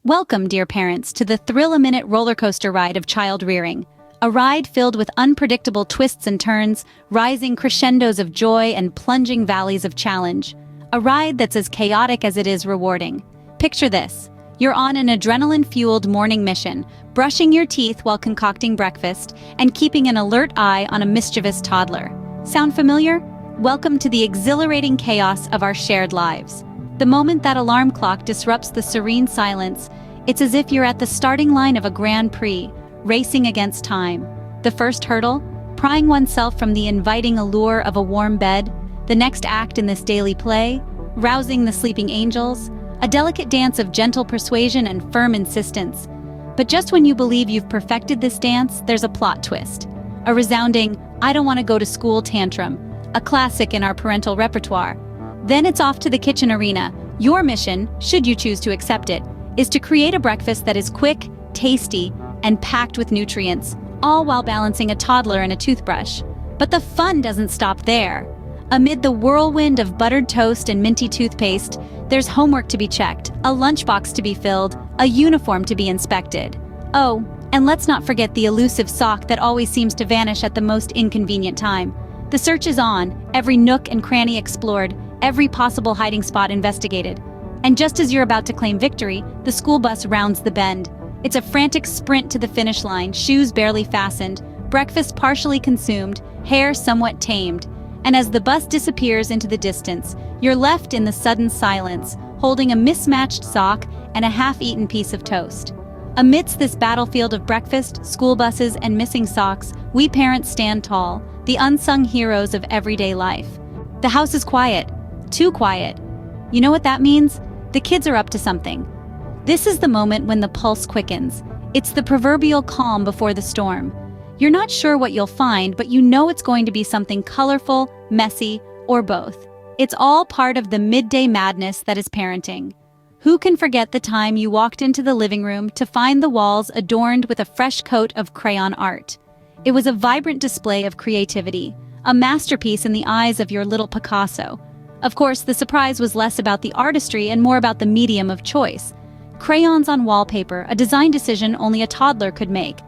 Welcome, dear parents, to the thrill-a-minute roller coaster ride of child rearing. A ride filled with unpredictable twists and turns, rising crescendos of joy and plunging valleys of challenge. A ride that's as chaotic as it is rewarding. Picture this. You're on an adrenaline-fueled morning mission, brushing your teeth while concocting breakfast, and keeping an alert eye on a mischievous toddler. Sound familiar? Welcome to the exhilarating chaos of our shared lives. The moment that alarm clock disrupts the serene silence, it's as if you're at the starting line of a Grand Prix, racing against time. The first hurdle, prying oneself from the inviting allure of a warm bed. The next act in this daily play, rousing the sleeping angels. A delicate dance of gentle persuasion and firm insistence. But just when you believe you've perfected this dance, there's a plot twist. A resounding, "I don't want to go to school" tantrum, a classic in our parental repertoire. Then it's off to the kitchen arena. Your mission, should you choose to accept it, is to create a breakfast that is quick, tasty, and packed with nutrients, all while balancing a toddler and a toothbrush. But the fun doesn't stop there. Amid the whirlwind of buttered toast and minty toothpaste, there's homework to be checked, a lunchbox to be filled, a uniform to be inspected. Oh, and let's not forget the elusive sock that always seems to vanish at the most inconvenient time. The search is on, every nook and cranny explored, every possible hiding spot investigated. And just as you're about to claim victory, the school bus rounds the bend. It's a frantic sprint to the finish line, shoes barely fastened, breakfast partially consumed, hair somewhat tamed. And as the bus disappears into the distance, you're left in the sudden silence, holding a mismatched sock and a half-eaten piece of toast. Amidst this battlefield of breakfast, school buses, and missing socks, we parents stand tall, the unsung heroes of everyday life. The house is quiet, too quiet. You know what that means? The kids are up to something. This is the moment when the pulse quickens. It's the proverbial calm before the storm. You're not sure what you'll find, but you know it's going to be something colorful, messy, or both. It's all part of the midday madness that is parenting. Who can forget the time you walked into the living room to find the walls adorned with a fresh coat of crayon art? It was a vibrant display of creativity, a masterpiece in the eyes of your little Picasso. Of course, the surprise was less about the artistry and more about the medium of choice. Crayons on wallpaper, a design decision only a toddler could make.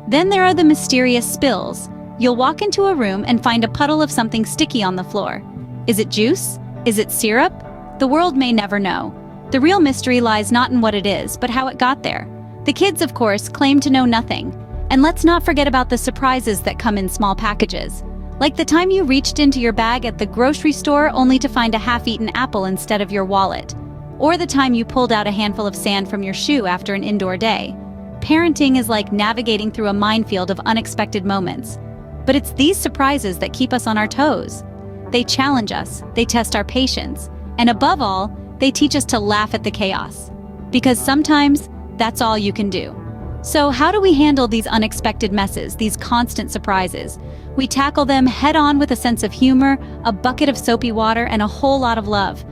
Then there are the mysterious spills. You'll walk into a room and find a puddle of something sticky on the floor. Is it juice? Is it syrup? The world may never know. The real mystery lies not in what it is, but how it got there. The kids, of course, claim to know nothing. And let's not forget about the surprises that come in small packages. Like the time you reached into your bag at the grocery store only to find a half-eaten apple instead of your wallet. Or the time you pulled out a handful of sand from your shoe after an indoor day. Parenting is like navigating through a minefield of unexpected moments. But it's these surprises that keep us on our toes. They challenge us, they test our patience, and above all, they teach us to laugh at the chaos. Because sometimes, that's all you can do. So how do we handle these unexpected messes, these constant surprises? We tackle them head-on with a sense of humor, a bucket of soapy water, and a whole lot of love.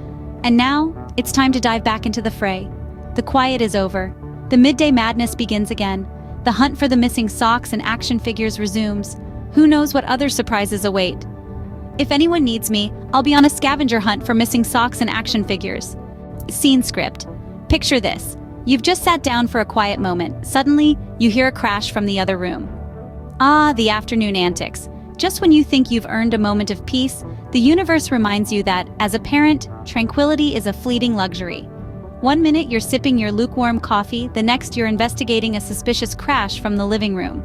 And now, it's time to dive back into the fray. The quiet is over. The midday madness begins again. The hunt for the missing socks and action figures resumes. Who knows what other surprises await? If anyone needs me, I'll be on a scavenger hunt for missing socks and action figures. Scene script. Picture this. You've just sat down for a quiet moment. Suddenly, you hear a crash from the other room. Ah, the afternoon antics. Just when you think you've earned a moment of peace, the universe reminds you that, as a parent, tranquility is a fleeting luxury. One minute you're sipping your lukewarm coffee, the next you're investigating a suspicious crash from the living room.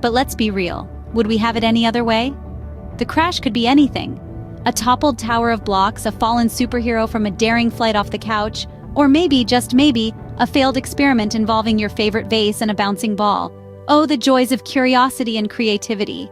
But let's be real. Would we have it any other way? The crash could be anything. A toppled tower of blocks, a fallen superhero from a daring flight off the couch, or maybe, just maybe, a failed experiment involving your favorite vase and a bouncing ball. Oh, the joys of curiosity and creativity.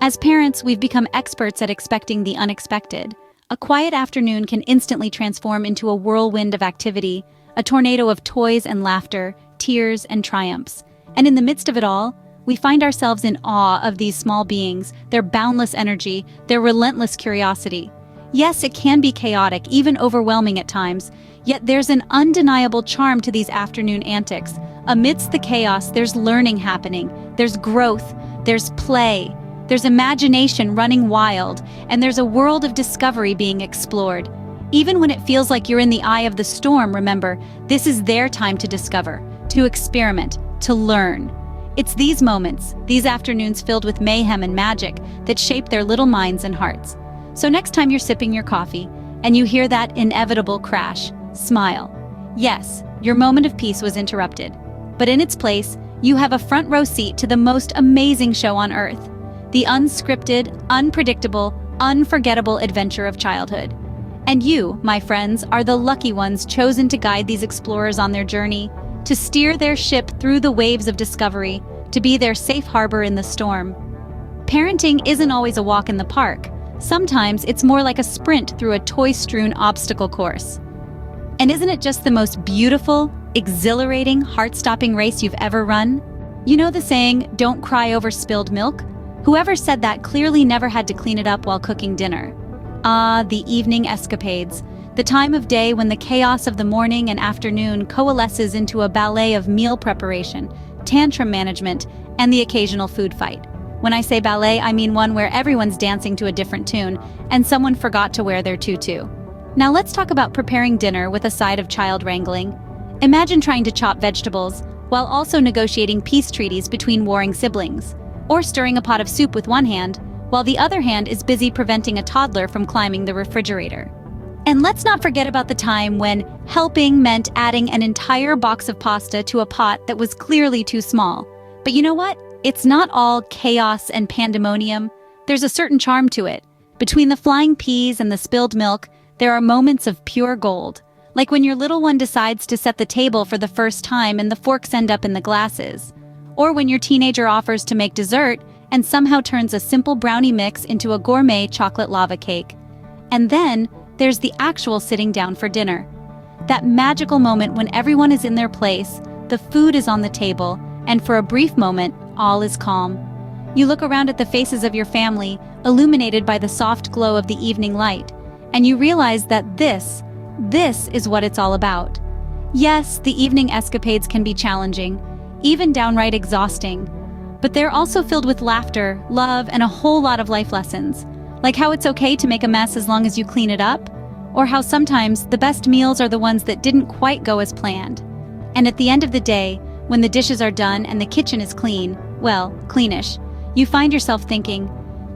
As parents, we've become experts at expecting the unexpected. A quiet afternoon can instantly transform into a whirlwind of activity, a tornado of toys and laughter, tears and triumphs. And in the midst of it all, we find ourselves in awe of these small beings, their boundless energy, their relentless curiosity. Yes, it can be chaotic, even overwhelming at times, yet there's an undeniable charm to these afternoon antics. Amidst the chaos, there's learning happening, there's growth, there's play, there's imagination running wild, and there's a world of discovery being explored. Even when it feels like you're in the eye of the storm, remember, this is their time to discover, to to experiment, to learn. It's these moments, these afternoons filled with mayhem and magic, that shape their little minds and hearts. So next time you're sipping your coffee and you hear that inevitable crash, smile. Yes, your moment of peace was interrupted, but in its place, you have a front row seat to the most amazing show on earth, the unscripted, unpredictable, unforgettable adventure of childhood. And you, my friends, are the lucky ones chosen to guide these explorers on their journey, to steer their ship through the waves of discovery, to be their safe harbor in the storm. Parenting isn't always a walk in the park. Sometimes it's more like a sprint through a toy-strewn obstacle course. And isn't it just the most beautiful, exhilarating, heart-stopping race you've ever run? You know the saying, "Don't cry over spilled milk"? Whoever said that clearly never had to clean it up while cooking dinner. Ah, the evening escapades, the time of day when the chaos of the morning and afternoon coalesces into a ballet of meal preparation, tantrum management, and the occasional food fight. When I say ballet, I mean one where everyone's dancing to a different tune and someone forgot to wear their tutu. Now let's talk about preparing dinner with a side of child wrangling. Imagine trying to chop vegetables while also negotiating peace treaties between warring siblings, or stirring a pot of soup with one hand while the other hand is busy preventing a toddler from climbing the refrigerator. And let's not forget about the time when helping meant adding an entire box of pasta to a pot that was clearly too small. But you know what? It's not all chaos and pandemonium. There's a certain charm to it. Between the flying peas and the spilled milk, there are moments of pure gold. Like when your little one decides to set the table for the first time and the forks end up in the glasses. Or when your teenager offers to make dessert and somehow turns a simple brownie mix into a gourmet chocolate lava cake. And then there's the actual sitting down for dinner. That magical moment when everyone is in their place, the food is on the table, and for a brief moment, all is calm. You look around at the faces of your family, illuminated by the soft glow of the evening light, and you realize that this is what it's all about. Yes, the evening escapades can be challenging, even downright exhausting, but they're also filled with laughter, love, and a whole lot of life lessons. Like how it's okay to make a mess as long as you clean it up, or how sometimes the best meals are the ones that didn't quite go as planned. And at the end of the day, when the dishes are done and the kitchen is clean, well, cleanish, you find yourself thinking,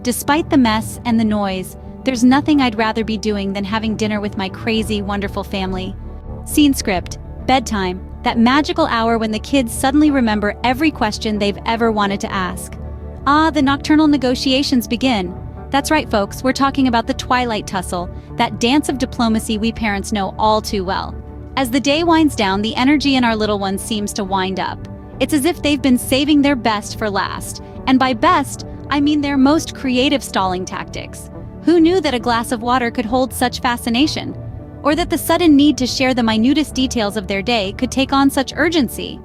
despite the mess and the noise, there's nothing I'd rather be doing than having dinner with my crazy, wonderful family. Scene script, bedtime, that magical hour when the kids suddenly remember every question they've ever wanted to ask. Ah, the nocturnal negotiations begin. That's right, folks, we're talking about the twilight tussle, that dance of diplomacy we parents know all too well. As the day winds down, the energy in our little ones seems to wind up. It's as if they've been saving their best for last. And by best, I mean their most creative stalling tactics. Who knew that a glass of water could hold such fascination? Or that the sudden need to share the minutest details of their day could take on such urgency?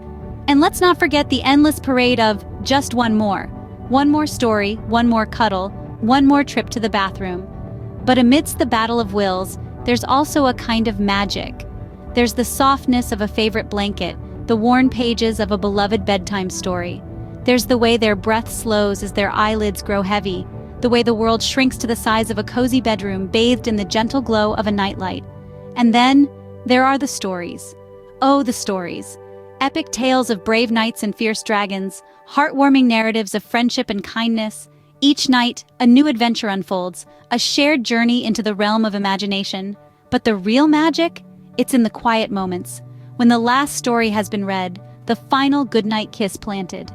And let's not forget the endless parade of just one more story, one more cuddle, one more trip to the bathroom. But amidst the battle of wills, there's also a kind of magic. There's the softness of a favorite blanket, the worn pages of a beloved bedtime story. There's the way their breath slows as their eyelids grow heavy, the way the world shrinks to the size of a cozy bedroom bathed in the gentle glow of a nightlight. And then there are the stories. Oh, the stories. Epic tales of brave knights and fierce dragons, heartwarming narratives of friendship and kindness. Each night, a new adventure unfolds, a shared journey into the realm of imagination. But the real magic? It's in the quiet moments. When the last story has been read, the final goodnight kiss planted.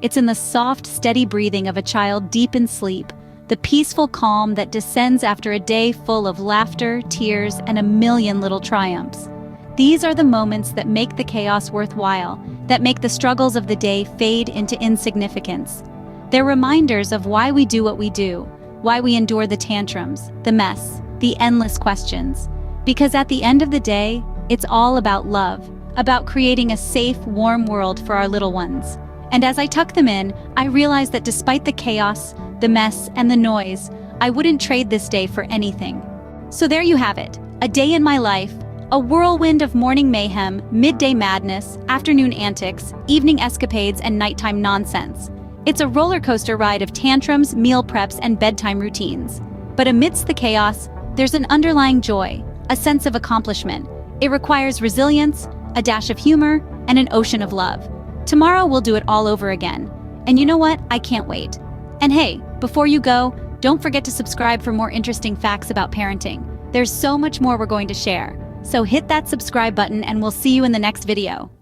It's in the soft, steady breathing of a child deep in sleep, the peaceful calm that descends after a day full of laughter, tears, and a million little triumphs. These are the moments that make the chaos worthwhile, that make the struggles of the day fade into insignificance. They're reminders of why we do what we do, why we endure the tantrums, the mess, the endless questions. Because at the end of the day, it's all about love, about creating a safe, warm world for our little ones. And as I tuck them in, I realize that despite the chaos, the mess, and the noise, I wouldn't trade this day for anything. So there you have it, a day in my life, a whirlwind of morning mayhem, midday madness, afternoon antics, evening escapades, and nighttime nonsense. It's a roller coaster ride of tantrums, meal preps, and bedtime routines. But amidst the chaos, there's an underlying joy, a sense of accomplishment. It requires resilience, a dash of humor, and an ocean of love. Tomorrow we'll do it all over again. And you know what? I can't wait. And hey, before you go, don't forget to subscribe for more interesting facts about parenting. There's so much more we're going to share. So hit that subscribe button and we'll see you in the next video.